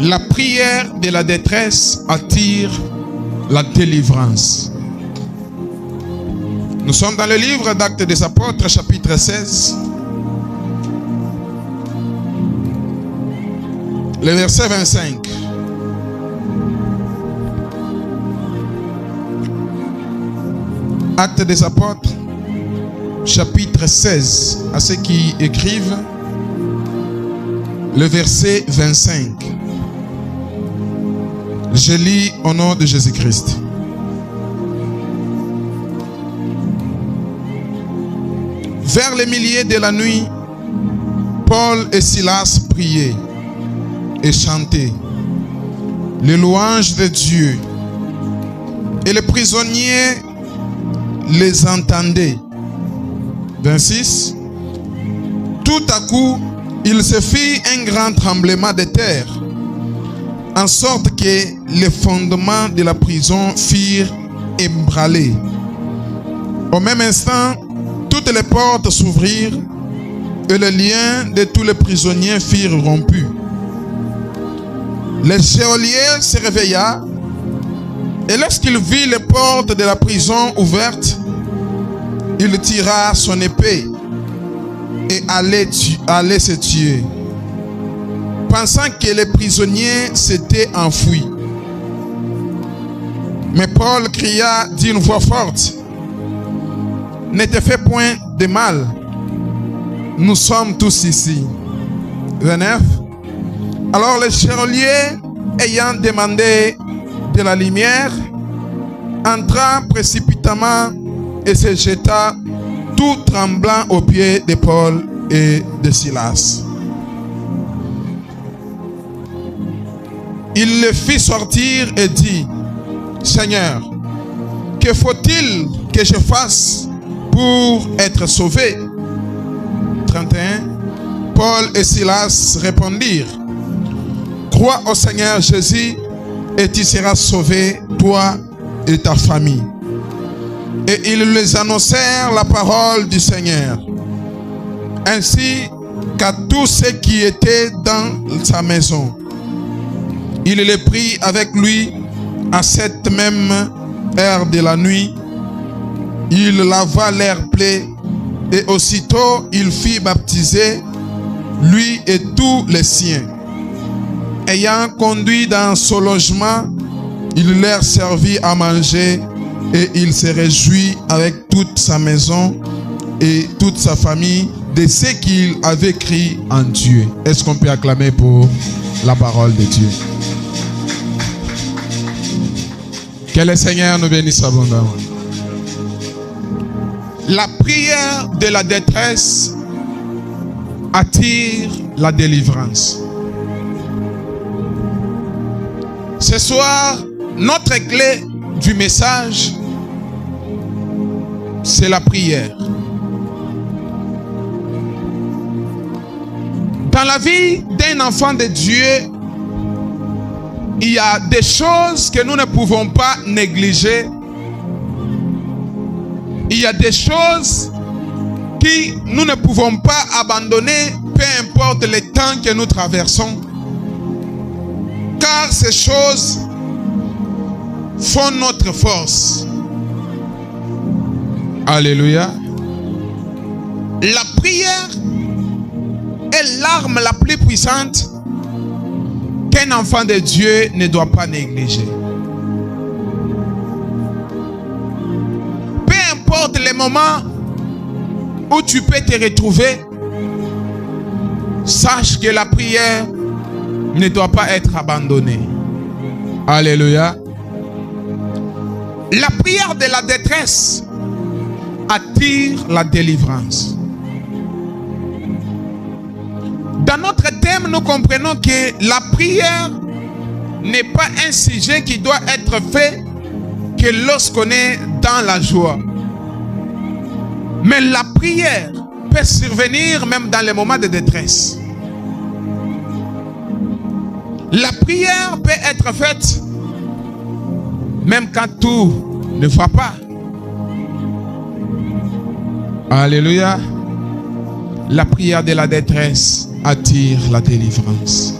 La prière de la détresse attire la délivrance. Nous sommes dans le livre d'Actes des Apôtres, chapitre 16. Le verset 25. Actes des Apôtres, chapitre 16. À ceux qui écrivent, le verset 25. Je lis au nom de Jésus-Christ. Vers les milliers de la nuit, Paul et Silas priaient et chantaient les louanges de Dieu. Et les prisonniers les entendaient. 26. Tout à coup, il se fit un grand tremblement de terre, en sorte que les fondements de la prison firent ébranler. Au même instant, toutes les portes s'ouvrirent et les liens de tous les prisonniers furent rompus. Le geôlier se réveilla et lorsqu'il vit les portes de la prison ouvertes, il tira son épée et allait se tuer, pensant que les prisonniers s'étaient enfuis. Mais Paul cria d'une voix forte: ne te fais point de mal, nous sommes tous ici. 29. Alors le geôlier, ayant demandé de la lumière, entra précipitamment et se jeta tout tremblant aux pieds de Paul et de Silas. Il le fit sortir et dit: Seigneur, que faut-il que je fasse pour être sauvé? 31. Paul et Silas répondirent: crois au Seigneur Jésus et tu seras sauvé, toi et ta famille. Et ils les annoncèrent la parole du Seigneur, ainsi qu'à tous ceux qui étaient dans sa maison. Il les prit avec lui à cette même heure de la nuit. Il lava leurs plaies et aussitôt il fit baptiser, lui et tous les siens. Ayant conduit dans son logement, il leur servit à manger et il se réjouit avec toute sa maison et toute sa famille de ce qu'il avait cru en Dieu. Est-ce qu'on peut acclamer pour la parole de Dieu? Que le Seigneur nous bénisse abondamment. La prière de la détresse attire la délivrance. Ce soir, notre clé du message, c'est la prière. Dans la vie d'un enfant de Dieu, il y a des choses que nous ne pouvons pas négliger. Il y a des choses que nous ne pouvons pas abandonner, peu importe le temps que nous traversons. Car ces choses font notre force. Alléluia. La prière est l'arme la plus puissante qu'un enfant de Dieu ne doit pas négliger. Peu importe les moments où tu peux te retrouver, sache que la prière ne doit pas être abandonnée. Alléluia. La prière de la détresse attire la délivrance. Dans notre thème, nous comprenons que la prière n'est pas un sujet qui doit être fait que lorsqu'on est dans la joie. Mais la prière peut survenir même dans les moments de détresse. La prière peut être faite même quand tout ne va pas. Alléluia. La prière de la détresse attire la délivrance.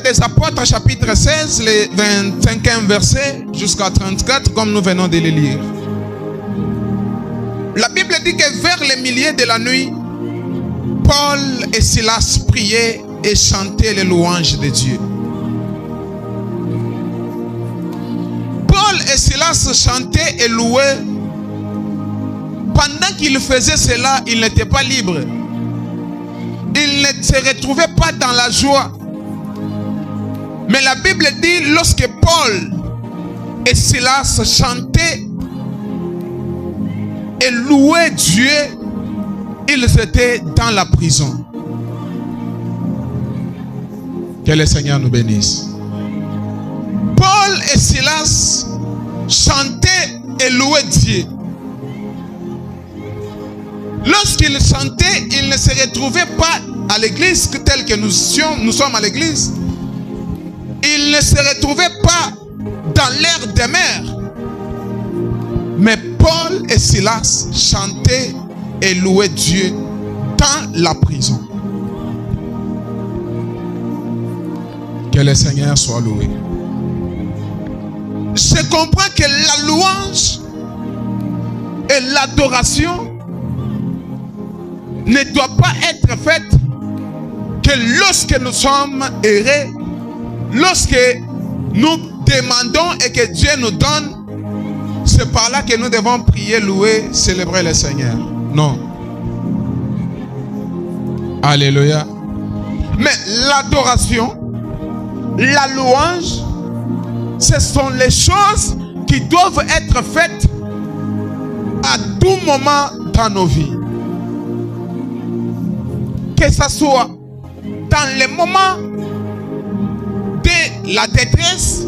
Actes des Apôtres, chapitre 16, les 25e verset jusqu'à 34, comme nous venons de les lire. La Bible dit que vers les milliers de la nuit, Paul et Silas priaient et chantaient les louanges de Dieu. Paul et Silas chantaient et louaient. Pendant qu'ils faisaient cela, ils n'étaient pas libres. Ils ne se retrouvaient pas dans la joie. Mais la Bible dit, lorsque Paul et Silas chantaient et louaient Dieu, ils étaient dans la prison. Que le Seigneur nous bénisse. Paul et Silas chantaient et louaient Dieu. Lorsqu'ils chantaient, ils ne se retrouvaient pas à l'église telle que nous sommes à l'église. Ils ne se retrouvaient pas dans l'air des mers. Mais Paul et Silas chantaient et louaient Dieu dans la prison. Que le Seigneur soit loué. Je comprends que la louange et l'adoration ne doit pas être faite que lorsque nous sommes heureux, lorsque nous demandons et que Dieu nous donne. C'est par là que nous devons prier, louer, célébrer le Seigneur. Non. Alléluia. Mais l'adoration, la louange, ce sont les choses qui doivent être faites à tout moment dans nos vies. Que ce soit dans les moments de la détresse,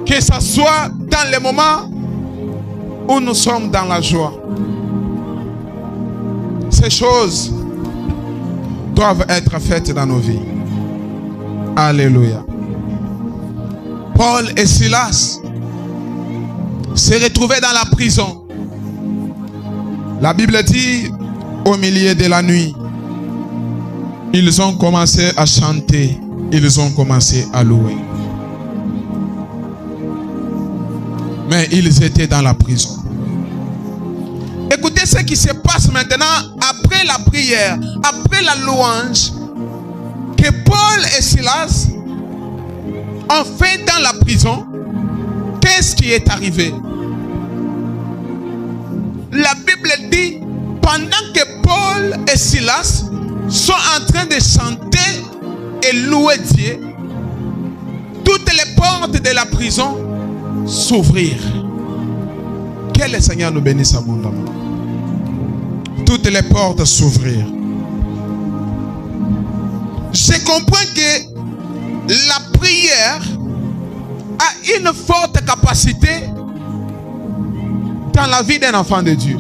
que ce soit dans les moments où nous sommes dans la joie. Ces choses doivent être faites dans nos vies. Alléluia. Paul et Silas se retrouvaient dans la prison. La Bible dit, au milieu de la nuit, ils ont commencé à chanter, ils ont commencé à louer. Mais ils étaient dans la prison. Écoutez ce qui se passe maintenant après la prière, après la louange que Paul et Silas ont fait dans la prison. Qu'est-ce qui est arrivé? La Bible dit, pendant que Paul et Silas sont en train de chanter et louer Dieu, toutes les portes de la prison s'ouvrirent. Que le Seigneur nous bénisse abondamment. Toutes les portes s'ouvrirent. Je comprends que la prière a une forte capacité dans la vie d'un enfant de Dieu.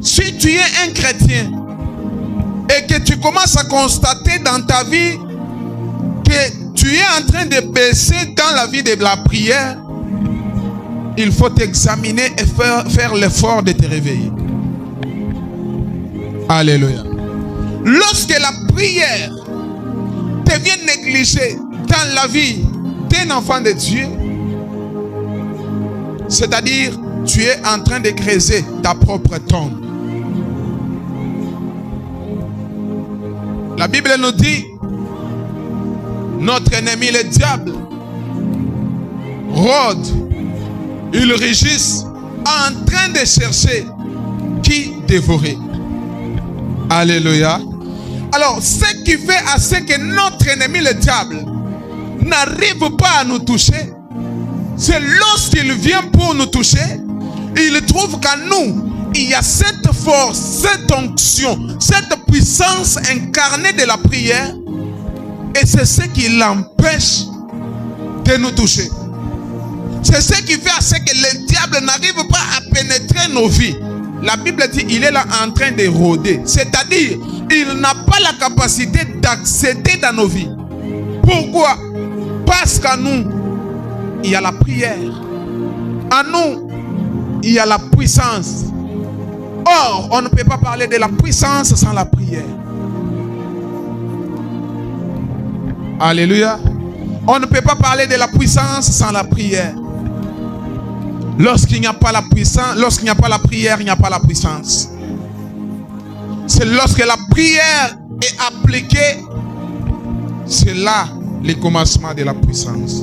Si tu es un chrétien et que tu commences à constater dans ta vie que tu es en train de baisser dans la vie de la prière, il faut t'examiner et faire l'effort de te réveiller. Alléluia. Lorsque la prière devient négligée dans la vie d'un enfant de Dieu, c'est-à-dire tu es en train de creuser ta propre tombe. La Bible nous dit, notre ennemi le diable rôde, il rugisse en train de chercher qui dévorer. Alléluia. Alors, ce qui fait à ce que notre ennemi le diable n'arrive pas à nous toucher, c'est lorsqu'il vient pour nous toucher, il trouve qu'en nous, il y a cette force, cette onction, cette puissance incarnée de la prière, et c'est ce qui l'empêche de nous toucher. C'est ce qui fait à ce que le diable n'arrive pas à pénétrer nos vies. La Bible dit qu'il est là en train de rôder. C'est-à-dire, il n'a pas la capacité d'accéder dans nos vies. Pourquoi? Parce qu'en nous, il y a la prière. En nous, il y a la puissance. Or, on ne peut pas parler de la puissance sans la prière. Alléluia. On ne peut pas parler de la puissance sans la prière. Lorsqu'il n'y a pas la puissance, lorsqu'il n'y a pas la prière, il n'y a pas la puissance. C'est lorsque la prière est appliquée, c'est là le commencement de la puissance.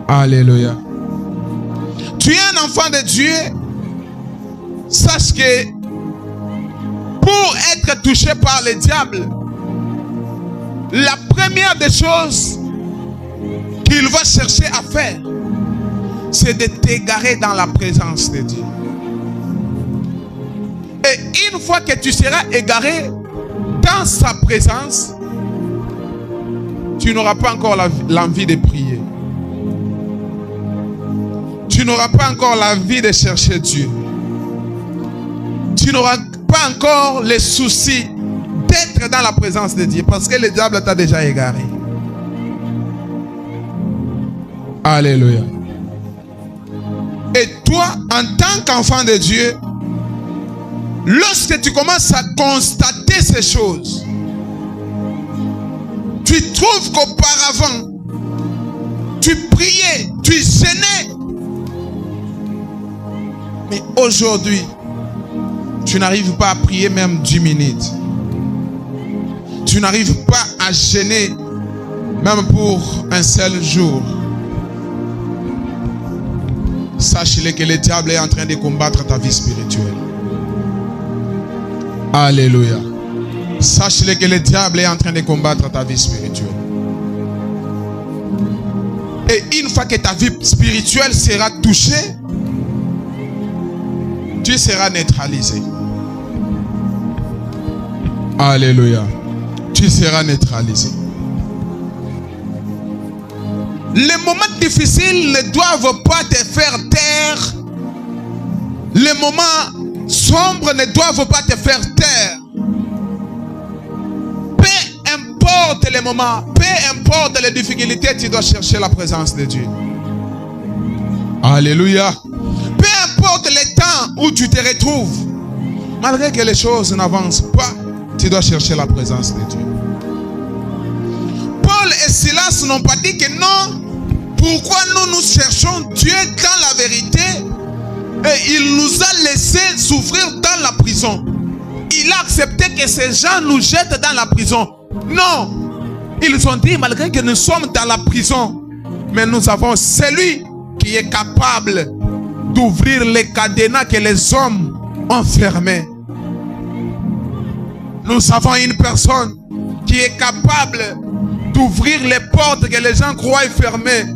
Alléluia. Tu es un enfant de Dieu. Sache que pour être touché par le diable, la première des choses qu'il va chercher à faire, c'est de t'égarer dans la présence de Dieu. Et une fois que tu seras égaré dans sa présence, tu n'auras pas encore l'envie de prier. Tu n'auras pas encore l'envie de chercher Dieu. Tu n'auras pas encore le souci d'être dans la présence de Dieu parce que le diable t'a déjà égaré. Alléluia. Et toi, en tant qu'enfant de Dieu, lorsque tu commences à constater ces choses, tu trouves qu'auparavant, tu priais, tu gênais. Mais aujourd'hui, tu n'arrives pas à prier même 10 minutes. Tu n'arrives pas à gêner même pour un seul jour. Sache-le que le diable est en train de combattre ta vie spirituelle. Alléluia. Sache-le que le diable est en train de combattre ta vie spirituelle. Et une fois que ta vie spirituelle sera touchée, tu seras neutralisé. Alléluia. Tu seras neutralisé. Les moments difficiles ne doivent pas te faire taire. Les moments sombres ne doivent pas te faire taire. Peu importe les moments, peu importe les difficultés, tu dois chercher la présence de Dieu. Alléluia. Peu importe les temps où tu te retrouves, malgré que les choses n'avancent pas, tu dois chercher la présence de Dieu. Paul et Silas n'ont pas dit que non. Pourquoi nous cherchons Dieu dans la vérité et il nous a laissé souffrir dans la prison? Il a accepté que ces gens nous jettent dans la prison. Non. Ils ont dit, malgré que nous sommes dans la prison, mais nous avons celui qui est capable d'ouvrir les cadenas que les hommes ont fermés. Nous avons une personne qui est capable d'ouvrir les portes que les gens croient fermées.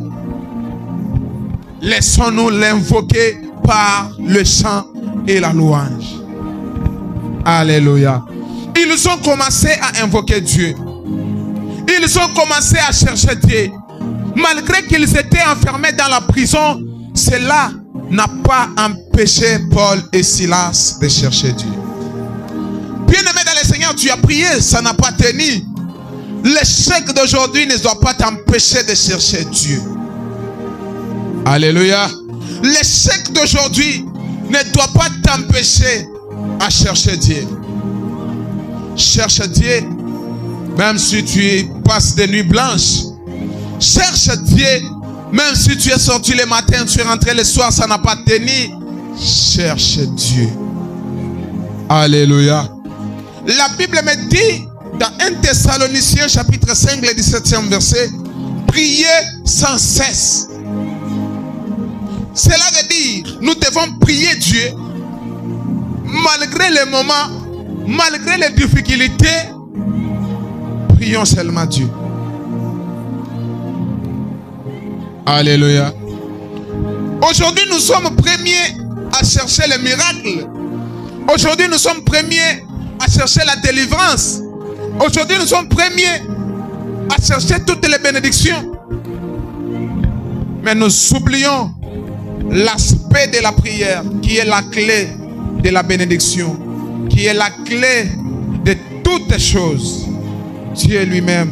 Laissons-nous l'invoquer par le chant et la louange. Alléluia. Ils ont commencé à invoquer Dieu. Ils ont commencé à chercher Dieu. Malgré qu'ils étaient enfermés dans la prison, cela n'a pas empêché Paul et Silas de chercher Dieu. Bien-aimé dans le Seigneur, tu as prié, ça n'a pas tenu. L'échec d'aujourd'hui ne doit pas t'empêcher de chercher Dieu. Alléluia. L'échec d'aujourd'hui ne doit pas t'empêcher à chercher Dieu. Cherche Dieu, même si tu passes des nuits blanches. Cherche Dieu, même si tu es sorti le matin, tu es rentré le soir, ça n'a pas tenu. Cherche Dieu. Alléluia. La Bible me dit dans 1 Thessaloniciens chapitre 5, le 17e verset, priez sans cesse. Cela veut dire, nous devons prier Dieu malgré les moments, malgré les difficultés. Prions seulement Dieu. Alléluia. Aujourd'hui, nous sommes premiers à chercher les miracles. Aujourd'hui, nous sommes premiers à chercher la délivrance. Aujourd'hui, nous sommes premiers à chercher toutes les bénédictions. Mais nous oublions l'aspect de la prière qui est la clé de la bénédiction, qui est la clé de toutes choses. Dieu lui-même,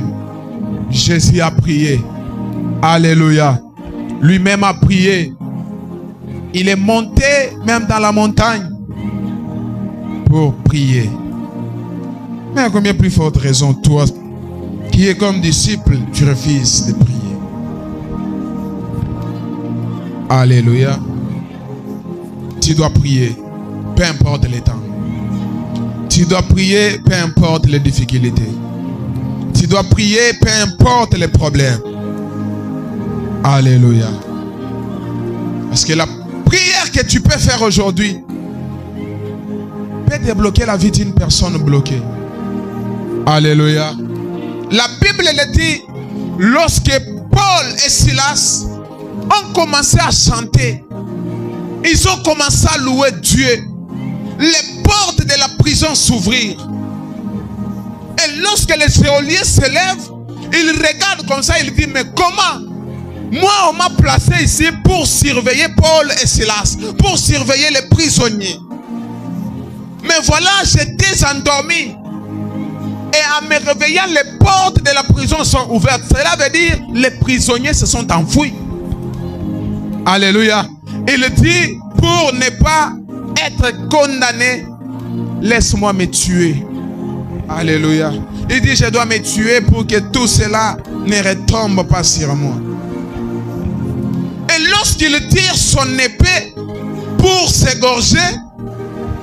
Jésus a prié. Alléluia. Lui-même a prié. Il est monté même dans la montagne pour prier. Mais à combien plus forte raison, toi, qui es comme disciple, tu refuses de prier. Alléluia. Tu dois prier, peu importe les temps. Tu dois prier, peu importe les difficultés. Tu dois prier, peu importe les problèmes. Alléluia. Parce que la prière que tu peux faire aujourd'hui peut débloquer la vie d'une personne bloquée. Alléluia. La Bible le dit, lorsque Paul et Silas ont commencé à chanter, ils ont commencé à louer Dieu, les portes de la prison s'ouvrirent. Et lorsque les geôliers se lèvent, ils regardent comme ça, ils disent, mais comment? Moi, on m'a placé ici pour surveiller Paul et Silas, pour surveiller les prisonniers. Mais voilà, j'étais endormi. Et en me réveillant, les portes de la prison sont ouvertes. Cela veut dire les prisonniers se sont enfuis. Alléluia. Il dit, pour ne pas être condamné, laisse-moi me tuer. Alléluia. Il dit, je dois me tuer pour que tout cela ne retombe pas sur moi. Et lorsqu'il tire son épée pour s'égorger,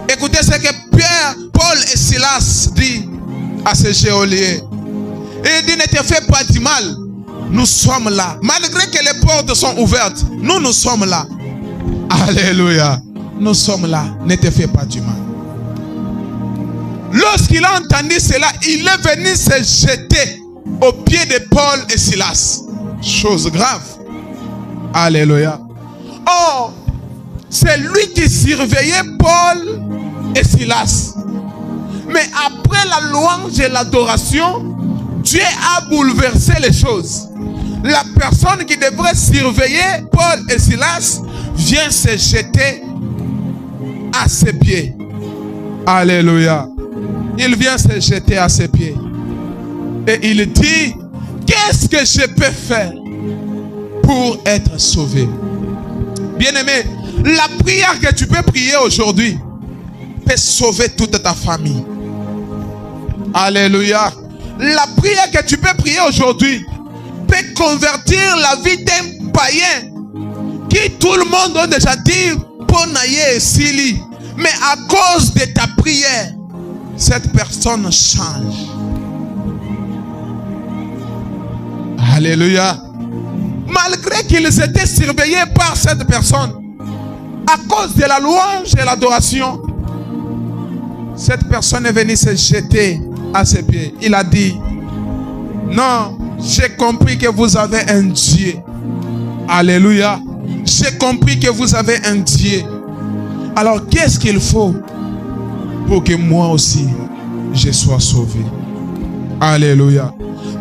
écoutez ce que Pierre, Paul et Silas disent à ces geôliers. Il dit, ne te fais pas du mal. Nous sommes là. Malgré que les portes sont ouvertes, nous sommes là. Alléluia. Nous sommes là. Ne te fais pas du mal. Lorsqu'il a entendu cela, il est venu se jeter aux pieds de Paul et Silas. Chose grave. Alléluia. Oh, c'est lui qui surveillait Paul et Silas. Mais après la louange et l'adoration, Dieu a bouleversé les choses. La personne qui devrait surveiller Paul et Silas vient se jeter à ses pieds. Alléluia. Il vient se jeter à ses pieds. Et il dit, qu'est-ce que je peux faire pour être sauvé? Bien-aimé, la prière que tu peux prier aujourd'hui peut sauver toute ta famille. Alléluia. La prière que tu peux prier aujourd'hui peut convertir la vie d'un païen qui tout le monde a déjà dit Ponaye et Sili. Mais à cause de ta prière, cette personne change. Alléluia. Malgré qu'ils étaient surveillés par cette personne, à cause de la louange et l'adoration, cette personne est venue se jeter à ses pieds. Il a dit, non, j'ai compris que vous avez un Dieu. Alléluia. J'ai compris que vous avez un Dieu. Alors qu'est-ce qu'il faut pour que moi aussi je sois sauvé? Alléluia.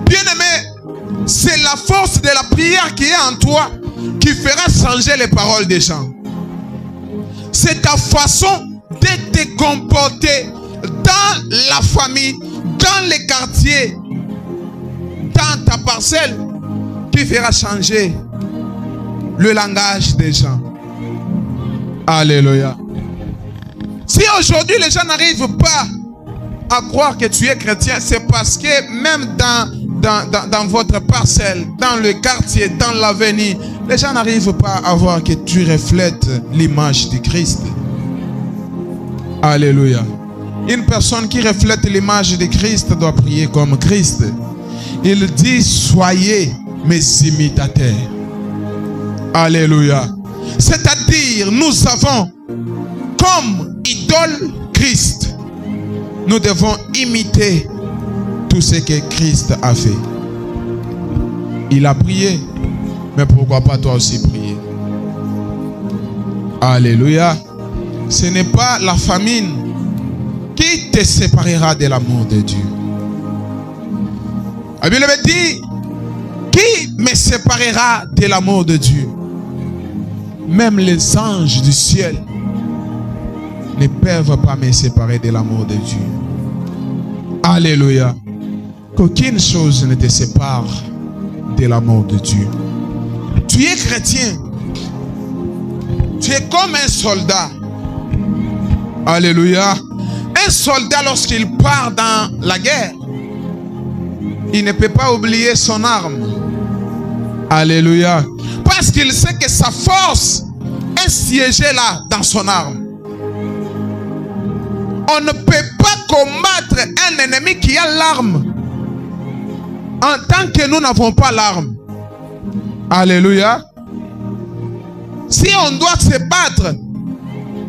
Bien-aimé, c'est la force de la prière qui est en toi qui fera changer les paroles des gens. C'est ta façon de te comporter dans la famille, dans les quartiers, dans ta parcelle qui fera changer le langage des gens. Alléluia. Si aujourd'hui les gens n'arrivent pas à croire que tu es chrétien, c'est parce que même dans votre parcelle, dans le quartier, dans l'avenir, les gens n'arrivent pas à voir que tu reflètes l'image de Christ. Alléluia. Une personne qui reflète l'image de Christ doit prier comme Christ. Il dit, soyez mes imitateurs. Alléluia. C'est-à-dire, nous avons comme idole Christ. Nous devons imiter tout ce que Christ a fait. Il a prié, mais pourquoi pas toi aussi prier? Alléluia. Ce n'est pas la famine qui te séparera de l'amour de Dieu. La Bible dit, qui me séparera de l'amour de Dieu? Même les anges du ciel ne peuvent pas me séparer de l'amour de Dieu. Alléluia. Qu'aucune chose ne te sépare de l'amour de Dieu. Tu es chrétien. Tu es comme un soldat. Alléluia. Un soldat, lorsqu'il part dans la guerre, il ne peut pas oublier son arme. Alléluia. Parce qu'il sait que sa force est siégée là, dans son arme. On ne peut pas combattre un ennemi qui a l'arme en tant que nous n'avons pas l'arme. Alléluia. Si on doit se battre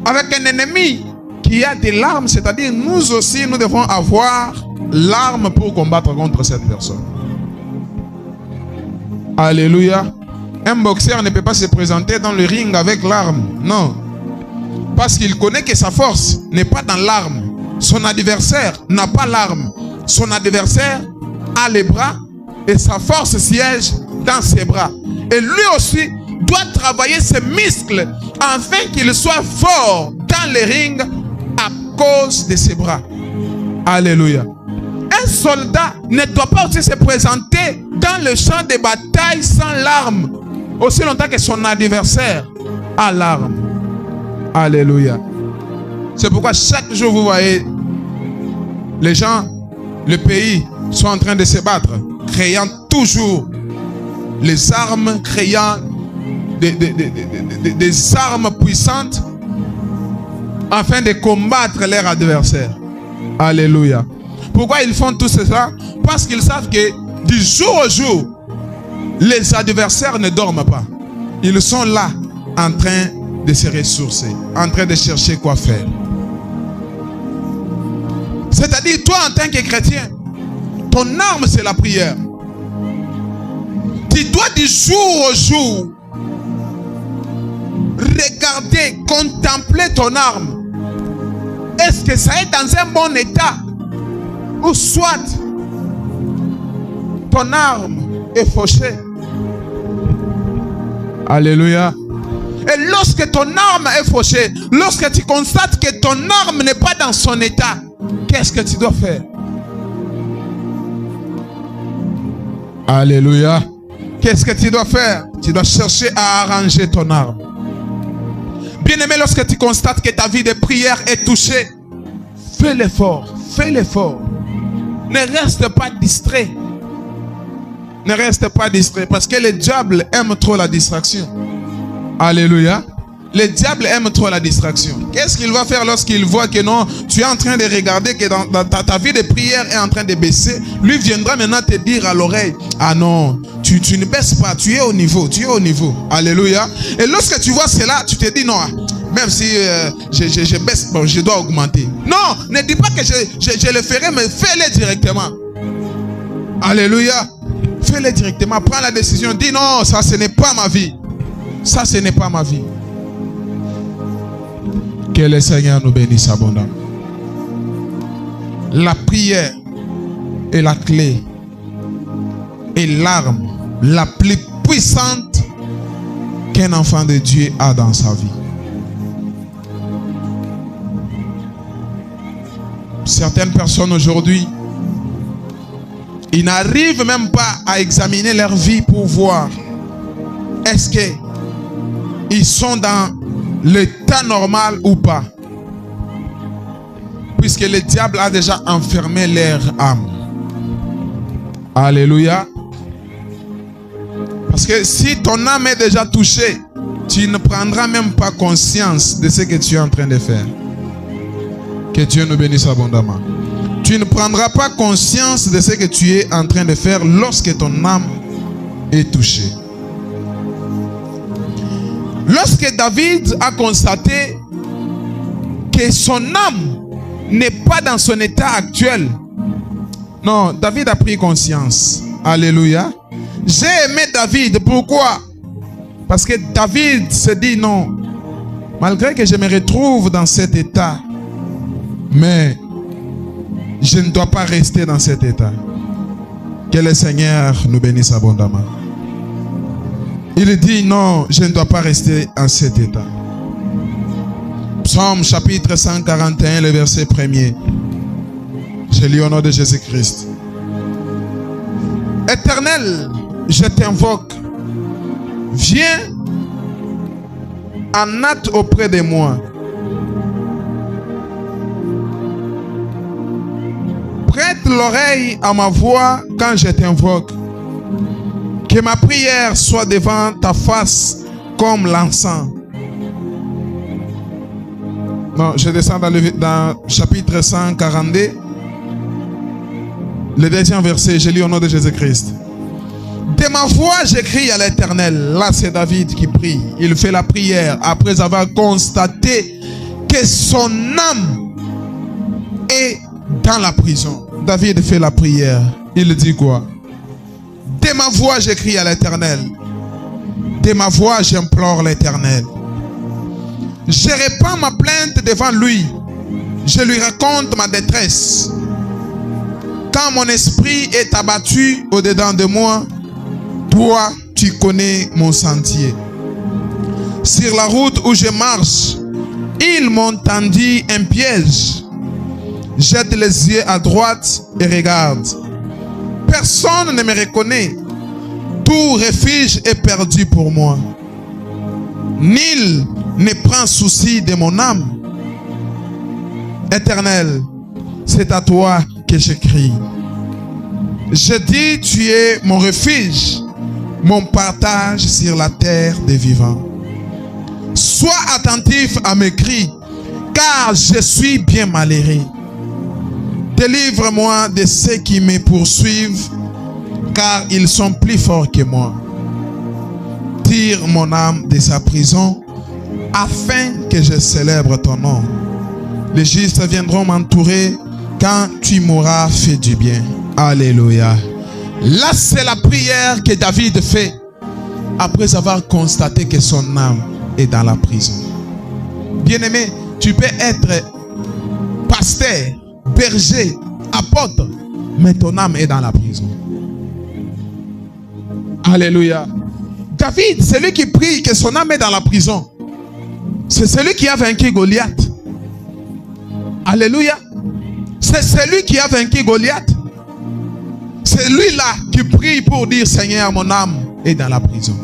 avec un ennemi qui a des larmes, c'est-à-dire nous aussi, nous devons avoir l'arme pour combattre contre cette personne. Alléluia. Un boxeur ne peut pas se présenter dans le ring avec l'arme. Non. Parce qu'il connaît que sa force n'est pas dans l'arme. Son adversaire n'a pas l'arme. Son adversaire a les bras et sa force siège dans ses bras. Et lui aussi doit travailler ses muscles afin qu'il soit fort dans le ring à cause de ses bras. Alléluia. Un soldat ne doit pas aussi se présenter dans le champ de bataille sans l'arme, aussi longtemps que son adversaire a l'arme. Alléluia. C'est pourquoi chaque jour, vous voyez, les gens, le pays sont en train de se battre, créant toujours les armes, créant des armes puissantes afin de combattre leurs adversaires. Alléluia. Pourquoi ils font tout cela? Parce qu'ils savent que du jour au jour, les adversaires ne dorment pas. Ils sont là en train de se ressourcer, en train de chercher quoi faire. C'est-à-dire, toi en tant que chrétien, ton arme c'est la prière. Tu dois du jour au jour regarder, contempler ton arme. Est-ce que ça est dans un bon état? Ou soit ton arme est fauchée. Alléluia. Et lorsque ton arme est fauchée, lorsque tu constates que ton arme n'est pas dans son état, qu'est-ce que tu dois faire? Alléluia. Qu'est-ce que tu dois faire? Tu dois chercher à arranger ton arme. Bien-aimé, lorsque tu constates que ta vie de prière est touchée, fais l'effort, fais l'effort. Ne reste pas distrait. Ne reste pas distrait parce que le diable aime trop la distraction. Alléluia. Le diable aime trop la distraction. Qu'est-ce qu'il va faire lorsqu'il voit que non, tu es en train de regarder que dans ta vie de prière est en train de baisser? Lui viendra maintenant te dire à l'oreille, ah non, tu ne baisses pas, tu es au niveau, tu es au niveau. Alléluia. Et lorsque tu vois cela, tu te dis non, même si je baisse, bon, je dois augmenter. Non, ne dis pas que je le ferai, mais fais-le directement. Alléluia. Fais-le directement, prends la décision, dis non, ça ce n'est pas ma vie. Ça ce n'est pas ma vie. Que le Seigneur nous bénisse abondamment. La prière est la clé et l'arme la plus puissante qu'un enfant de Dieu a dans sa vie. Certaines personnes aujourd'hui, ils n'arrivent même pas à examiner leur vie pour voir est-ce qu'ils sont dans l'état normal ou pas. Puisque le diable a déjà enfermé leur âme. Alléluia. Parce que si ton âme est déjà touchée, tu ne prendras même pas conscience de ce que tu es en train de faire. Que Dieu nous bénisse abondamment. Tu ne prendras pas conscience de ce que tu es en train de faire lorsque ton âme est touchée. Lorsque David a constaté que son âme n'est pas dans son état actuel, non, David a pris conscience. Alléluia. J'ai aimé David. Pourquoi? Parce que David se dit non, malgré que je me retrouve dans cet état, mais je ne dois pas rester dans cet état. Que le Seigneur nous bénisse abondamment. Il dit non, je ne dois pas rester en cet état. Psaume chapitre 141, le verset 1er. Je lis au nom de Jésus-Christ. Éternel, je t'invoque. Viens en hâte auprès de moi. l'oreille à ma voix quand je t'invoque. Que ma prière soit devant ta face comme l'encens. Non, je descends dans chapitre 142. Le deuxième verset, je lis au nom de Jésus-Christ. De ma voix, j'écris à l'Éternel. Là, c'est David qui prie. Il fait la prière après avoir constaté que son âme est dans la prison. David fait la prière. Il dit quoi? De ma voix, j'écris à l'Éternel. De ma voix, j'implore l'Éternel. Je répands ma plainte devant lui. Je lui raconte ma détresse. Quand mon esprit est abattu au-dedans de moi, toi, tu connais mon sentier. Sur la route où je marche, ils m'ont tendu un piège. Jette les yeux à droite et regarde. Personne ne me reconnaît. Tout refuge est perdu pour moi. Nul ne prend souci de mon âme. Éternel, c'est à toi que je crie. Je dis, tu es mon refuge, mon partage sur la terre des vivants. Sois attentif à mes cris, car je suis bien malheureux. Délivre-moi de ceux qui me poursuivent, car ils sont plus forts que moi. Tire mon âme de sa prison, afin que je célèbre ton nom. Les justes viendront m'entourer quand tu m'auras fait du bien. Alléluia. Là, c'est la prière que David fait après avoir constaté que son âme est dans la prison. Bien-aimé, tu peux être pasteur, berger, apôtre, mais ton âme est dans la prison. Alléluia. David, c'est lui qui prie que son âme est dans la prison. C'est celui qui a vaincu Goliath. Alléluia. C'est celui qui a vaincu Goliath. C'est lui-là qui prie pour dire, Seigneur, mon âme est dans la prison.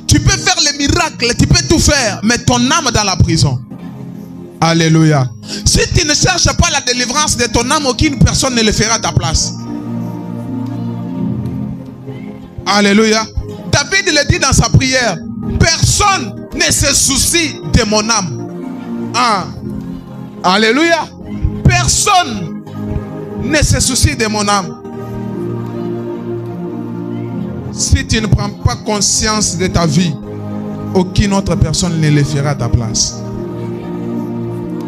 Tu peux faire les miracles, tu peux tout faire, mais ton âme est dans la prison. Alléluia. Si tu ne cherches pas la délivrance de ton âme, aucune personne ne le fera à ta place. Alléluia. David le dit dans sa prière, personne ne se soucie de mon âme. Ah. Alléluia. Personne ne se soucie de mon âme. Si tu ne prends pas conscience de ta vie, aucune autre personne ne le fera à ta place.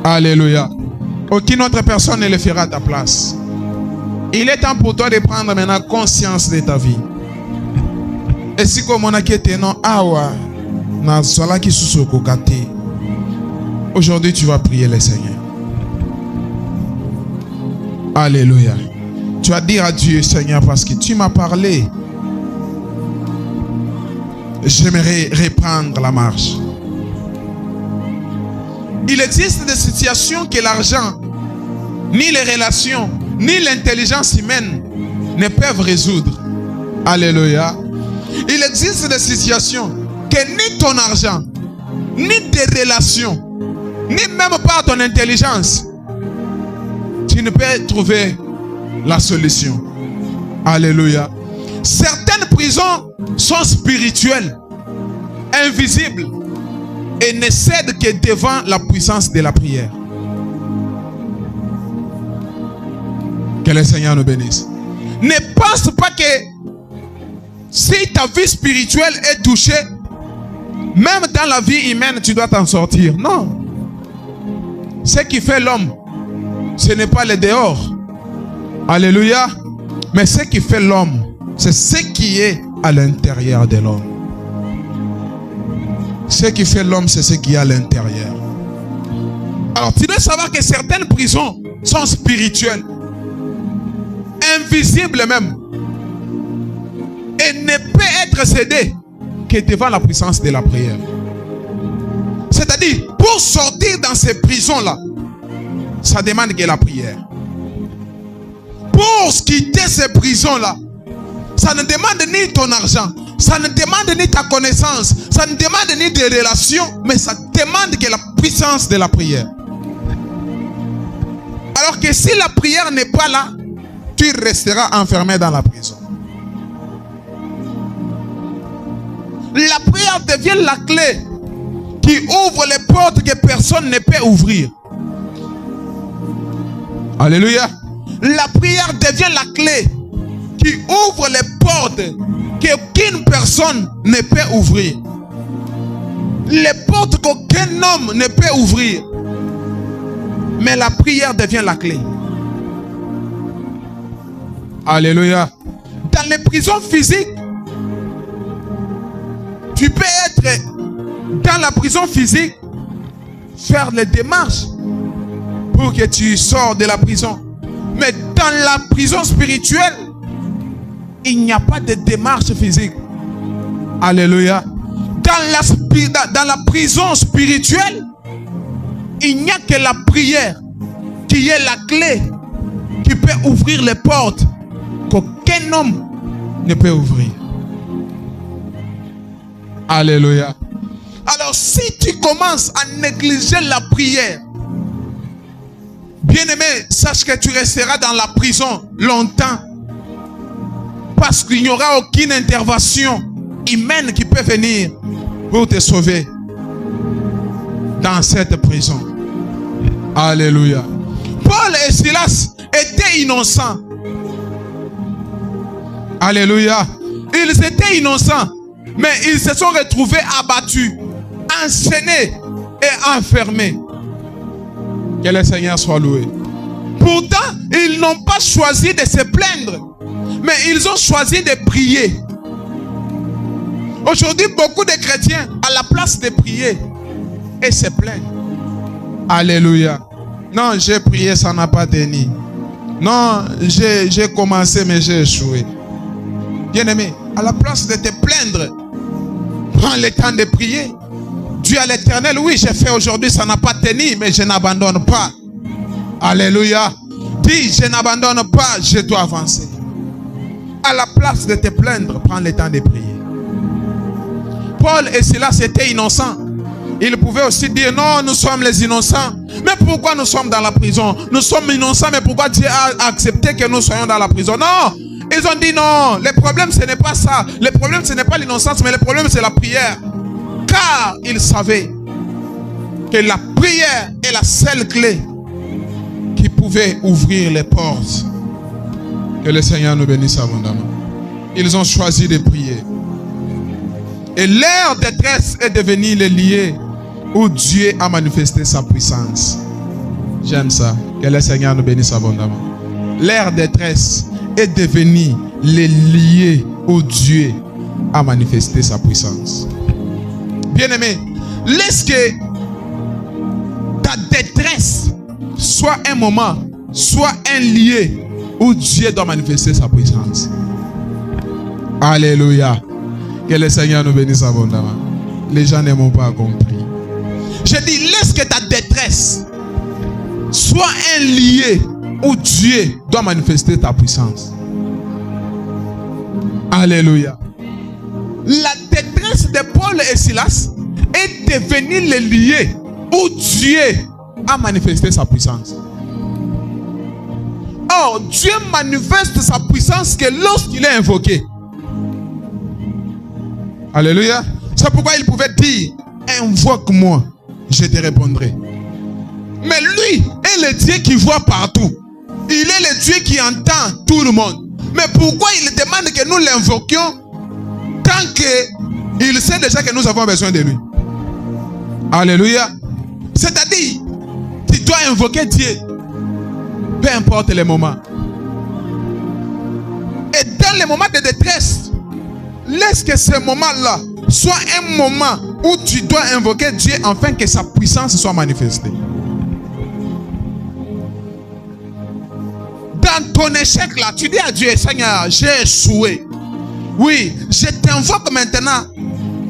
Alléluia. Aucune autre personne ne le fera à ta place. Il est temps pour toi de prendre maintenant conscience de ta vie. Et si comme on a quitté non awa na sola qui sous kokate. Aujourd'hui tu vas prier le Seigneur. Alléluia. Tu vas dire à Dieu, Seigneur, parce que tu m'as parlé. J'aimerais reprendre la marche. Il existe des situations que l'argent, ni les relations, ni l'intelligence humaine ne peuvent résoudre. Alléluia. Il existe des situations que ni ton argent, ni tes relations, ni même pas ton intelligence, tu ne peux trouver la solution. Alléluia. Certaines prisons sont spirituelles, invisibles, et ne cèdent que devant la puissance de la prière. Que le Seigneur nous bénisse. Ne pense pas que si ta vie spirituelle est touchée, même dans la vie humaine, tu dois t'en sortir. Non. Ce qui fait l'homme, ce n'est pas le dehors. Alléluia. Mais ce qui fait l'homme, c'est ce qui est à l'intérieur de l'homme. Ce qui fait l'homme, c'est ce qui est à l'intérieur. Alors, tu dois savoir que certaines prisons sont spirituelles, invisibles même, et ne peut être cédées que devant la puissance de la prière. C'est-à-dire, pour sortir dans ces prisons-là, ça demande que la prière. Pour quitter ces prisons-là, ça ne demande ni ton argent, ça ne demande ni ta connaissance, ça ne demande ni des relations, mais ça demande que la puissance de la prière. Alors que si la prière n'est pas là, tu resteras enfermé dans la prison. La prière devient la clé qui ouvre les portes que personne ne peut ouvrir. Alléluia. La prière devient la clé qui ouvre les portes qu'aucune personne ne peut ouvrir. Les portes qu'aucun homme ne peut ouvrir. Mais la prière devient la clé. Alléluia. Dans les prisons physiques, tu peux être dans la prison physique, faire les démarches pour que tu sors de la prison. Mais dans la prison spirituelle, il n'y a pas de démarche physique. Alléluia. Dans la prison spirituelle, il n'y a que la prière qui est la clé qui peut ouvrir les portes qu'aucun homme ne peut ouvrir. Alléluia. Alors si tu commences à négliger la prière, bien-aimé, sache que tu resteras dans la prison longtemps. Parce qu'il n'y aura aucune intervention humaine qui peut venir pour te sauver dans cette prison. Alléluia. Paul et Silas étaient innocents. Alléluia. Ils étaient innocents, mais ils se sont retrouvés abattus, enchaînés et enfermés. Que le Seigneur soit loué. Pourtant, ils n'ont pas choisi de se plaindre, mais ils ont choisi de prier. Aujourd'hui, beaucoup de chrétiens, à la place de prier, et se plaignent. Alléluia. Non, j'ai prié, ça n'a pas tenu. Non, j'ai commencé, mais j'ai échoué. Bien-aimé, à la place de te plaindre, prends le temps de prier. Dieu à l'Éternel, oui, j'ai fait aujourd'hui, ça n'a pas tenu, mais je n'abandonne pas. Alléluia. Dis, je n'abandonne pas, je dois avancer. À la place de te plaindre, prends le temps de prier. Paul et Silas étaient innocents. Ils pouvaient aussi dire, non, nous sommes les innocents. Mais pourquoi nous sommes dans la prison? Nous sommes innocents, mais pourquoi Dieu a accepté que nous soyons dans la prison? Non, ils ont dit non, le problème ce n'est pas ça. Le problème ce n'est pas l'innocence, mais le problème c'est la prière. Car ils savaient que la prière est la seule clé qui pouvait ouvrir les portes. Que le Seigneur nous bénisse abondamment. Ils ont choisi de prier. Et leur détresse est devenue le lieu où Dieu a manifesté sa puissance. J'aime ça. Que le Seigneur nous bénisse abondamment. Leur détresse est devenue le lieu où Dieu a manifesté sa puissance. Bien-aimé, laisse que ta détresse soit un moment, soit un lieu où Dieu doit manifester sa puissance. Alléluia. Que le Seigneur nous bénisse abondamment. Les gens ne m'ont pas compris. Je dis, laisse que ta détresse soit un lieu où Dieu doit manifester ta puissance. Alléluia. La détresse de Paul et Silas est devenue le lieu où Dieu a manifesté sa puissance. Or, Dieu manifeste sa puissance que lorsqu'il est invoqué. Alléluia. C'est pourquoi il pouvait dire, invoque-moi, je te répondrai. Mais lui est le Dieu qui voit partout. Il est le Dieu qui entend tout le monde. Mais pourquoi il demande que nous l'invoquions tant qu'il sait déjà que nous avons besoin de lui? Alléluia. C'est-à-dire, tu dois invoquer Dieu, peu importe les moments. Et dans les moments de détresse, laisse que ce moment-là soit un moment où tu dois invoquer Dieu afin que sa puissance soit manifestée. Dans ton échec là, tu dis à Dieu, Seigneur, j'ai échoué. Oui, je t'invoque maintenant,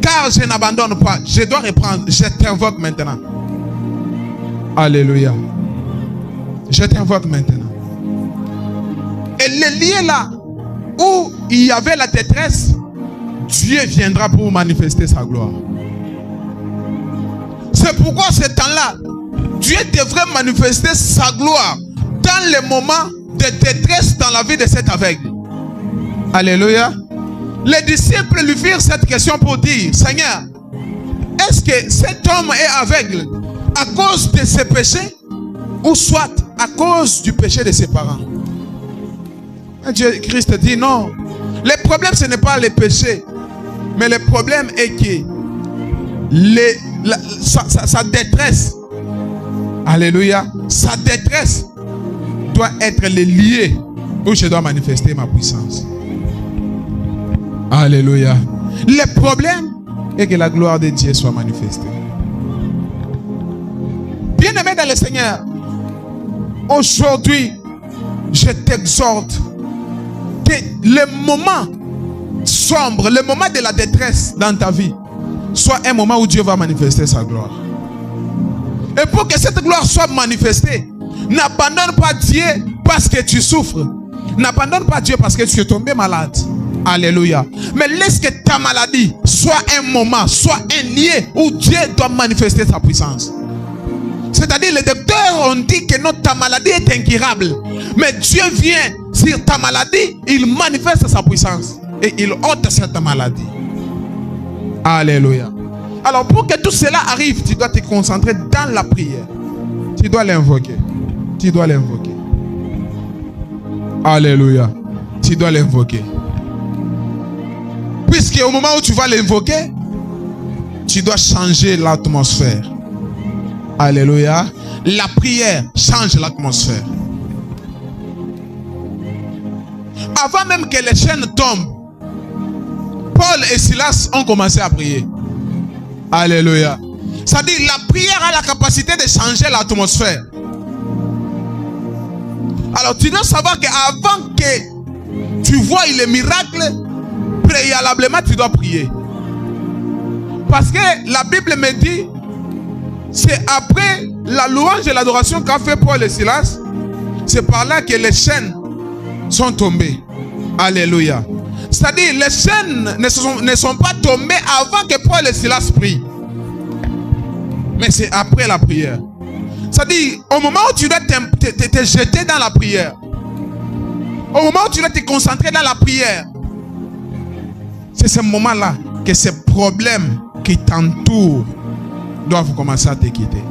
car je n'abandonne pas. Je dois reprendre, je t'invoque maintenant. Alléluia. Je t'invoque maintenant. Et le lieu là où il y avait la détresse, Dieu viendra pour manifester sa gloire. C'est pourquoi ce temps-là, Dieu devrait manifester sa gloire dans les moments de détresse dans la vie de cet aveugle. Alléluia. Les disciples lui firent cette question pour dire, Seigneur, est-ce que cet homme est aveugle à cause de ses péchés ou soit à cause du péché de ses parents? Christ dit non. Le problème, ce n'est pas les péchés, mais le problème est que sa détresse, alléluia, sa détresse doit être liée où je dois manifester ma puissance. Alléluia. Le problème est que la gloire de Dieu soit manifestée. Bien-aimé dans le Seigneur, aujourd'hui, je t'exhorte que le moment sombre, le moment de la détresse dans ta vie, soit un moment où Dieu va manifester sa gloire. Et pour que cette gloire soit manifestée, n'abandonne pas Dieu parce que tu souffres. N'abandonne pas Dieu parce que tu es tombé malade. Alléluia. Mais laisse que ta maladie soit un moment, soit un lieu où Dieu doit manifester sa puissance. C'est-à-dire, les docteurs ont dit que ta maladie est incurable. Mais Dieu vient sur ta maladie, il manifeste sa puissance. Et il ôte cette maladie. Alléluia. Alors, pour que tout cela arrive, tu dois te concentrer dans la prière. Tu dois l'invoquer. Tu dois l'invoquer. Alléluia. Tu dois l'invoquer. Puisque au moment où tu vas l'invoquer, tu dois changer l'atmosphère. Alléluia. La prière change l'atmosphère. Avant même que les chaînes tombent, Paul et Silas ont commencé à prier. Alléluia. C'est-à-dire, la prière a la capacité de changer l'atmosphère. Alors, tu dois savoir qu'avant que tu vois les miracles, préalablement, tu dois prier. Parce que la Bible me dit, c'est après la louange et l'adoration qu'a fait Paul et Silas, c'est par là que les chaînes sont tombées. Alléluia. C'est-à-dire, les chaînes ne sont pas tombées avant que Paul et Silas prient. Mais c'est après la prière. C'est-à-dire, au moment où tu dois te jeter dans la prière, au moment où tu dois te concentrer dans la prière, c'est ce moment-là que ces problèmes qui t'entourent doivent commencer à te quitter.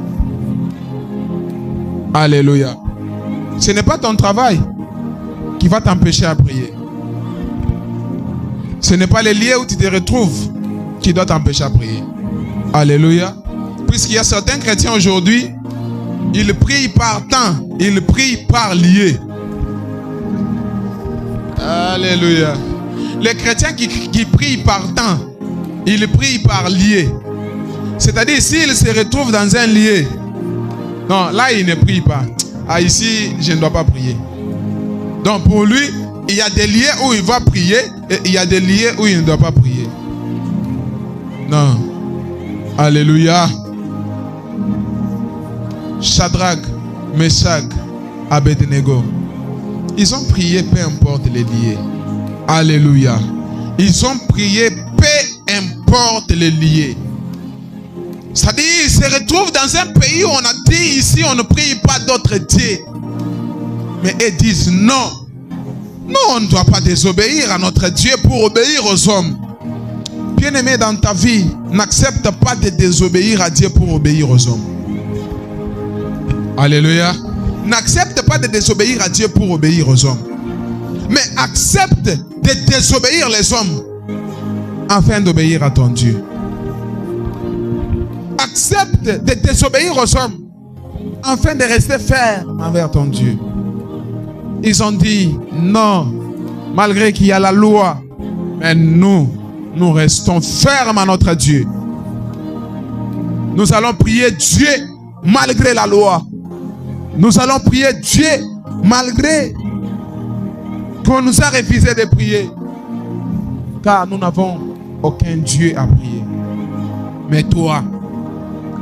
Alléluia. Ce n'est pas ton travail qui va t'empêcher à prier. Ce n'est pas les lieux où tu te retrouves qui doit t'empêcher à prier. Alléluia. Puisqu'il y a certains chrétiens aujourd'hui, ils prient par temps, ils prient par lieu. Alléluia. Les chrétiens qui prient par temps, ils prient par lieu. C'est-à-dire, s'ils se retrouvent dans un lieu, non, là, ils ne prient pas. Ah, ici, je ne dois pas prier. Donc, pour lui, il y a des lieux où il va prier et il y a des lieux où il ne doit pas prier. Non. Alléluia. Shadrach, Meshach, Abednego. Ils ont prié peu importe les lieux. Alléluia. Ils ont prié peu importe les lieux. C'est-à-dire, ils se retrouvent dans un pays où on a dit ici, on ne prie pas d'autres dieux. Mais ils disent non. Non, on ne doit pas désobéir à notre Dieu pour obéir aux hommes. Bien-aimé, dans ta vie, n'accepte pas de désobéir à Dieu pour obéir aux hommes. Alléluia. N'accepte pas de désobéir à Dieu pour obéir aux hommes. Mais accepte de désobéir les hommes afin d'obéir à ton Dieu. Accepte de désobéir aux hommes afin de rester ferme envers ton Dieu. Ils ont dit non, malgré qu'il y a la loi, mais nous restons fermes à notre Dieu. Nous allons prier Dieu malgré la loi. Nous allons prier Dieu malgré qu'on nous a refusé de prier. Car nous n'avons aucun Dieu à prier. Mais toi,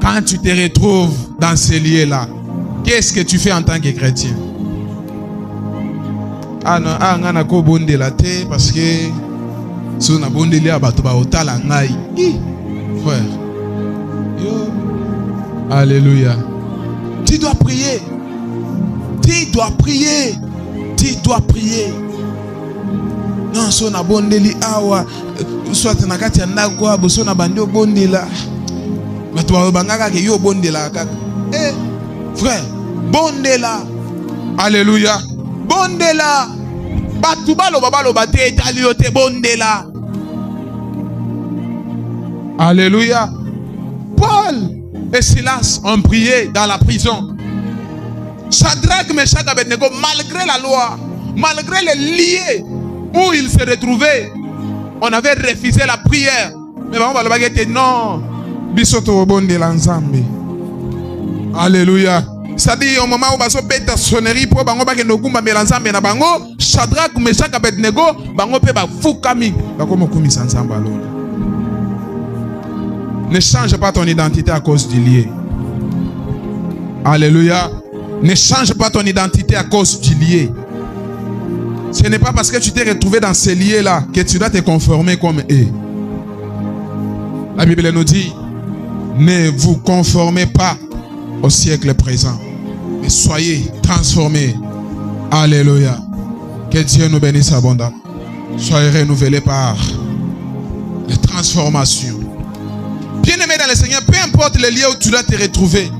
quand tu te retrouves dans ces lieux-là, qu'est-ce que tu fais en tant que chrétien? Ah non, on a ko bonde la terre parce que si on a bonde là, tu vas au talangai. Frère, yo, alléluia. Tu dois prier. Tu dois prier. Tu dois prier. Non, so na bondeli awa, soit na kati ya ndako abo so na bandi bondela. Bato ba bangaka ke yo bondela kaka. Frère, bondela. Alléluia. Bondela. Bato balo te etali yo te bondela. Alléluia. Paul et Silas ont prié dans la prison. Shadrach, Meshach, Abednego, malgré la loi, malgré les liés où ils se retrouvaient, on avait refusé la prière. Mais maman balobaki était non. Bisoto bonde l'ensemble. Alléluia. Ça dit au moment où baso beta sonnerie pour bango ba ke nokumba melanzambe na bango, Shadrach, Meshach, Abednego, bango pe ba fukami. Bakomo kumisa ensemble alors. Ne change pas ton identité à cause du lié. Alléluia. Ne change pas ton identité à cause du lié. Ce n'est pas parce que tu t'es retrouvé dans ces liés-là que tu dois te conformer comme eux. La Bible nous dit, ne vous conformez pas au siècle présent, mais soyez transformés. Alléluia. Que Dieu nous bénisse abondamment. Soyez renouvelés par les transformations. Bien-aimé dans le Seigneur, peu importe le lieu où tu dois te retrouver,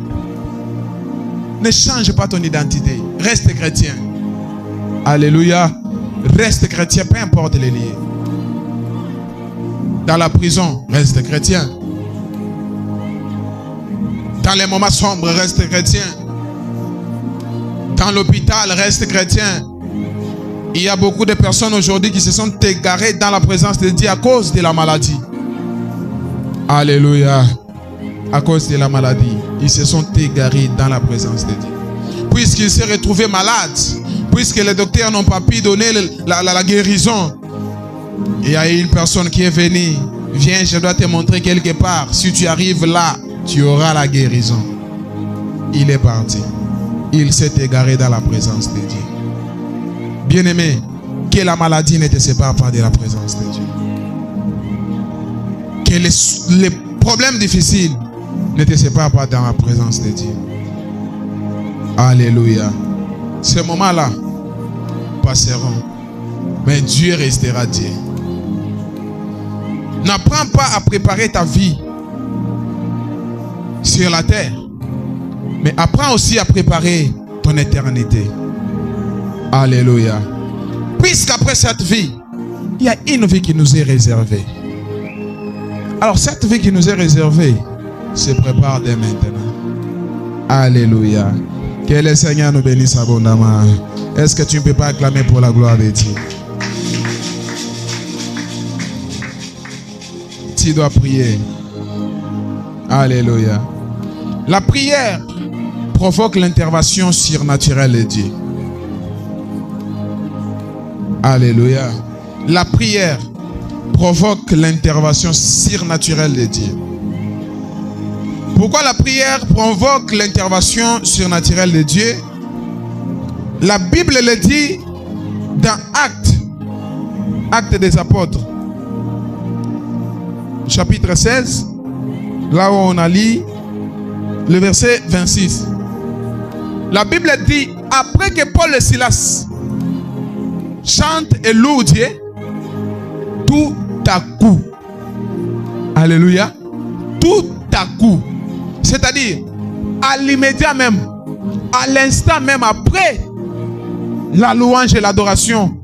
ne change pas ton identité. Reste chrétien. Alléluia. Reste chrétien, peu importe les lieux. Dans la prison, reste chrétien. Dans les moments sombres, reste chrétien. Dans l'hôpital, reste chrétien. Il y a beaucoup de personnes aujourd'hui qui se sont égarées dans la présence de Dieu à cause de la maladie. Alléluia. À cause de la maladie, ils se sont égarés dans la présence de Dieu. Puisqu'ils se retrouvaient malades, puisque les docteurs n'ont pas pu donner la guérison, il y a une personne qui est venue. Viens, je dois te montrer quelque part. Si tu arrives là, tu auras la guérison. Il est parti. Il s'est égaré dans la présence de Dieu. Bien-aimé, que la maladie ne te sépare pas de la présence de Dieu. Que les problèmes difficiles ne te séparent pas dans la présence de Dieu. Alléluia. Ces moments-là passeront, mais Dieu restera Dieu. N'apprends pas à préparer ta vie sur la terre, mais apprends aussi à préparer ton éternité. Alléluia. Puisqu'après cette vie, il y a une vie qui nous est réservée. Alors cette vie qui nous est réservée se prépare dès maintenant. Alléluia. Que le Seigneur nous bénisse abondamment. Est-ce que tu ne peux pas acclamer pour la gloire de Dieu? Tu dois prier. Alléluia. La prière provoque l'intervention surnaturelle de Dieu. Alléluia. La prière provoque l'intervention surnaturelle de Dieu. Pourquoi la prière provoque l'intervention surnaturelle de Dieu? La Bible le dit dans Actes des Apôtres, chapitre 16, là où on a lu le verset 26. La Bible dit, après que Paul et Silas chantent et louent Dieu, tout à coup, alléluia, tout à coup, c'est-à-dire à l'immédiat même, à l'instant même après la louange et l'adoration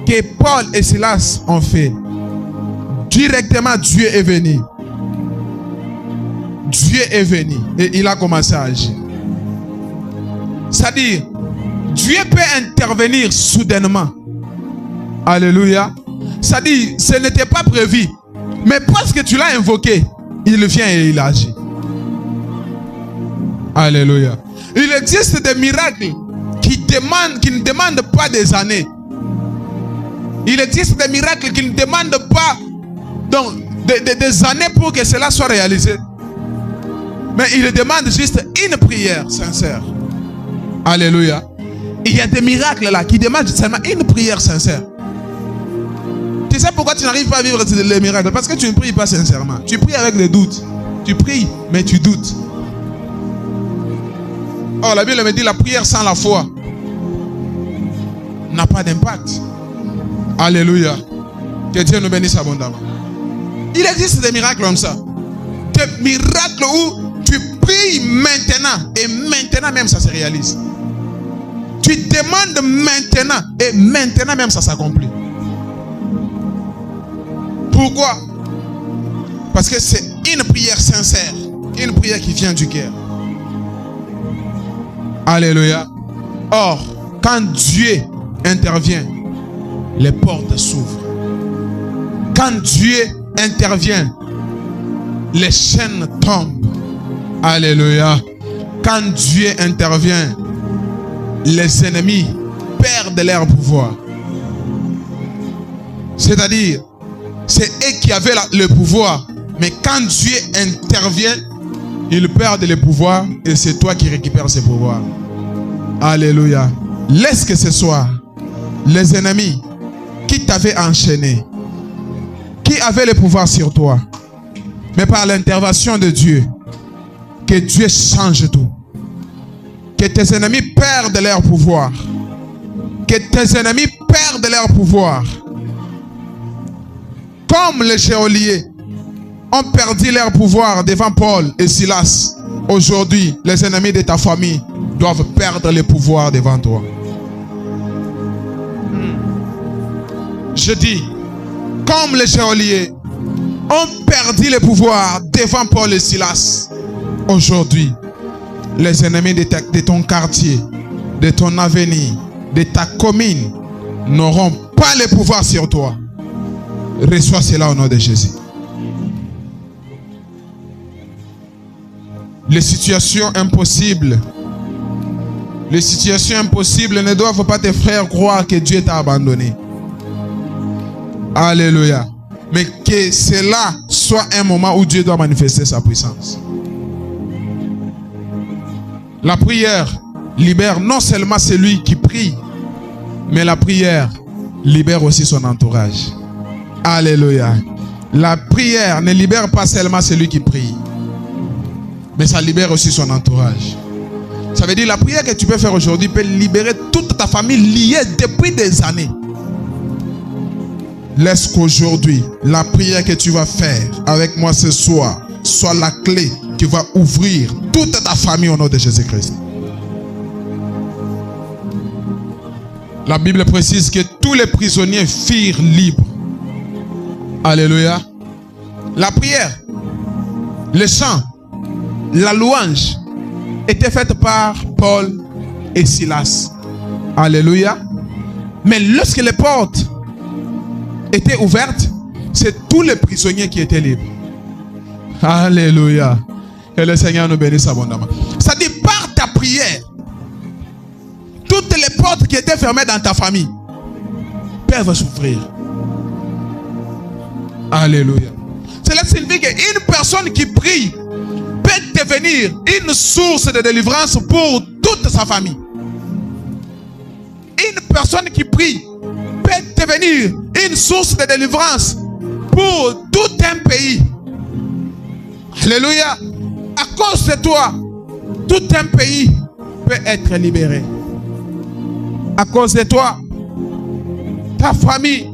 que Paul et Silas ont fait, directement Dieu est venu. Dieu est venu et il a commencé à agir. C'est-à-dire, Dieu peut intervenir soudainement. Alléluia. C'est-à-dire, ce n'était pas prévu, mais parce que tu l'as invoqué, il vient et il agit. Alléluia. Il existe des miracles qui ne demandent pas des années. Il existe des miracles qui ne demandent pas donc, des années pour que cela soit réalisé. Mais il demande juste une prière sincère. Alléluia. Il y a des miracles là qui demandent seulement une prière sincère. Tu sais pourquoi tu n'arrives pas à vivre les miracles? Parce que tu ne pries pas sincèrement. Tu pries avec des doutes. Tu pries, mais tu doutes. Oh, la Bible me dit la prière sans la foi n'a pas d'impact. Alléluia. Que Dieu nous bénisse abondamment. Il existe des miracles comme ça. Des miracles où tu pries maintenant et maintenant même ça se réalise. Tu demandes maintenant et maintenant même ça s'accomplit. Pourquoi? Parce que c'est une prière sincère, une prière qui vient du cœur. Alléluia. Or, quand Dieu intervient, les portes s'ouvrent. Quand Dieu intervient, les chaînes tombent. Alléluia. Quand Dieu intervient, les ennemis perdent leur pouvoir. C'est-à-dire, c'est eux qui avaient le pouvoir. Mais quand Dieu intervient, ils perdent le pouvoir et c'est toi qui récupères ce pouvoir. Alléluia. Laisse que ce soit les ennemis qui t'avaient enchaîné, qui avaient le pouvoir sur toi. Mais par l'intervention de Dieu, que Dieu change tout. Que tes ennemis perdent leur pouvoir. Que tes ennemis perdent leur pouvoir. Comme les geôliers ont perdu leur pouvoir devant Paul et Silas, aujourd'hui, les ennemis de ta famille doivent perdre le pouvoir devant toi. Je dis, comme les geôliers ont perdu le pouvoir devant Paul et Silas, aujourd'hui, les ennemis de ton quartier, de ton avenir, de ta commune n'auront pas le pouvoir sur toi. Reçois cela au nom de Jésus. Les situations impossibles ne doivent pas te faire croire que Dieu t'a abandonné. Alléluia. Mais que cela soit un moment où Dieu doit manifester sa puissance. La prière libère non seulement celui qui prie, mais la prière libère aussi son entourage. Alléluia. La prière ne libère pas seulement celui qui prie, mais ça libère aussi son entourage. Ça veut dire la prière que tu peux faire aujourd'hui peut libérer toute ta famille liée depuis des années. Laisse qu'aujourd'hui, la prière que tu vas faire avec moi ce soir soit la clé qui va ouvrir toute ta famille au nom de Jésus-Christ. La Bible précise que tous les prisonniers firent libres. Alléluia. La prière, le chant, la louange était faite par Paul et Silas. Alléluia. Mais lorsque les portes étaient ouvertes, c'est tous les prisonniers qui étaient libres. Alléluia. Que le Seigneur nous bénisse abondamment. Ça dit par ta prière, toutes les portes qui étaient fermées dans ta famille peuvent s'ouvrir. Alléluia. Cela signifie qu'une personne qui prie peut devenir une source de délivrance pour toute sa famille. Une personne qui prie peut devenir une source de délivrance pour tout un pays. Alléluia. À cause de toi, tout un pays peut être libéré. À cause de toi, ta famille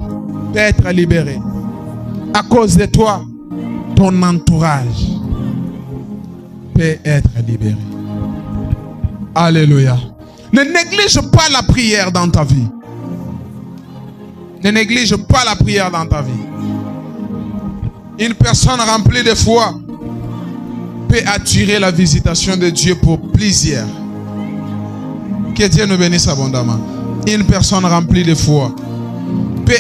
peut être libérée. À cause de toi, ton entourage peut être libéré. Alléluia. Ne néglige pas la prière dans ta vie. Ne néglige pas la prière dans ta vie. Une personne remplie de foi peut attirer la visitation de Dieu pour plusieurs. Que Dieu nous bénisse abondamment. Une personne remplie de foi peut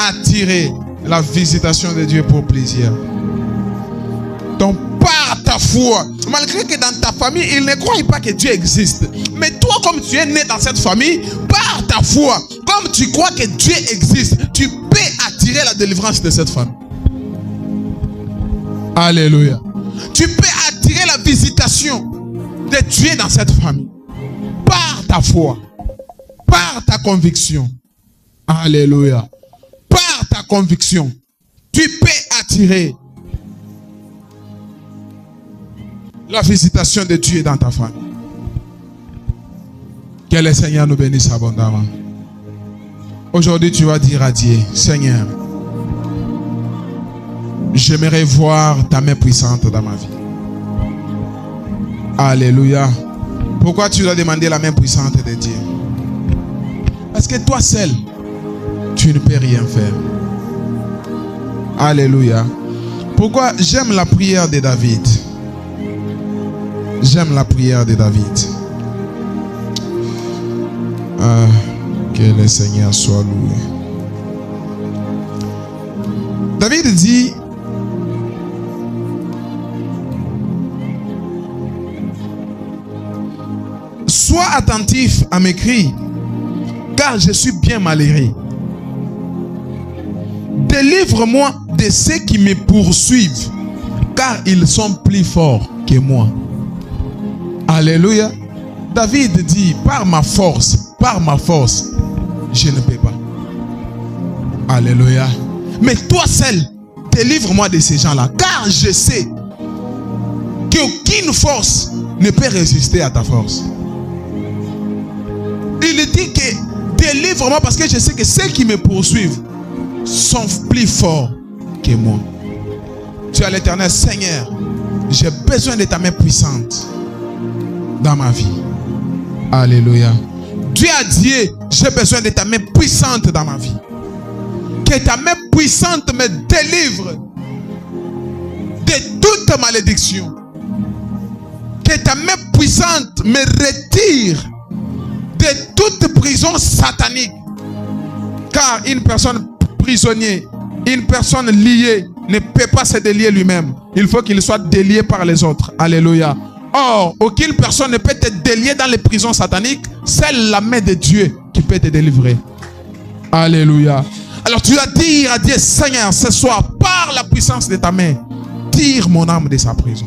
attirer la visitation de Dieu pour plusieurs. Donc par ta foi, malgré que dans ta famille, ils ne croient pas que Dieu existe. Mais toi, comme tu es né dans cette famille, par ta foi, comme tu crois que Dieu existe, tu peux attirer la délivrance de cette famille. Alléluia. Tu peux attirer la visitation de Dieu dans cette famille. Par ta foi, par ta conviction. Alléluia. Par ta conviction, tu peux attirer la visitation de Dieu dans ta famille. Que le Seigneur nous bénisse abondamment. Aujourd'hui, tu vas dire à Dieu, Seigneur, j'aimerais voir ta main puissante dans ma vie. Alléluia. Pourquoi tu dois demander la main puissante de Dieu? Parce que toi seul, tu ne peux rien faire. Alléluia. Pourquoi j'aime la prière de David? J'aime la prière de David. Que le Seigneur soit loué. David dit, sois attentif à mes cris, car je suis bien malheureux. Délivre-moi de ceux qui me poursuivent, car ils sont plus forts que moi. Alléluia. David dit, par ma force, je ne peux pas. Alléluia. Mais toi seul, délivre-moi de ces gens-là, car je sais qu'aucune force ne peut résister à ta force. Il dit que délivre-moi parce que je sais que ceux qui me poursuivent sont plus forts que moi. Tu as l'Éternel, Seigneur, j'ai besoin de ta main puissante dans ma vie. Alléluia. Dieu a dit, j'ai besoin de ta main puissante dans ma vie. Que ta main puissante me délivre de toute malédiction. Que ta main puissante me retire de toute prison satanique. Car une personne prisonnière, une personne liée ne peut pas se délier lui-même. Il faut qu'il soit délié par les autres. Alléluia. Or, aucune personne ne peut te délier dans les prisons sataniques. C'est la main de Dieu qui peut te délivrer. Alléluia. Alors tu dois dire à Dieu, Seigneur, ce soir, par la puissance de ta main, tire mon âme de sa prison.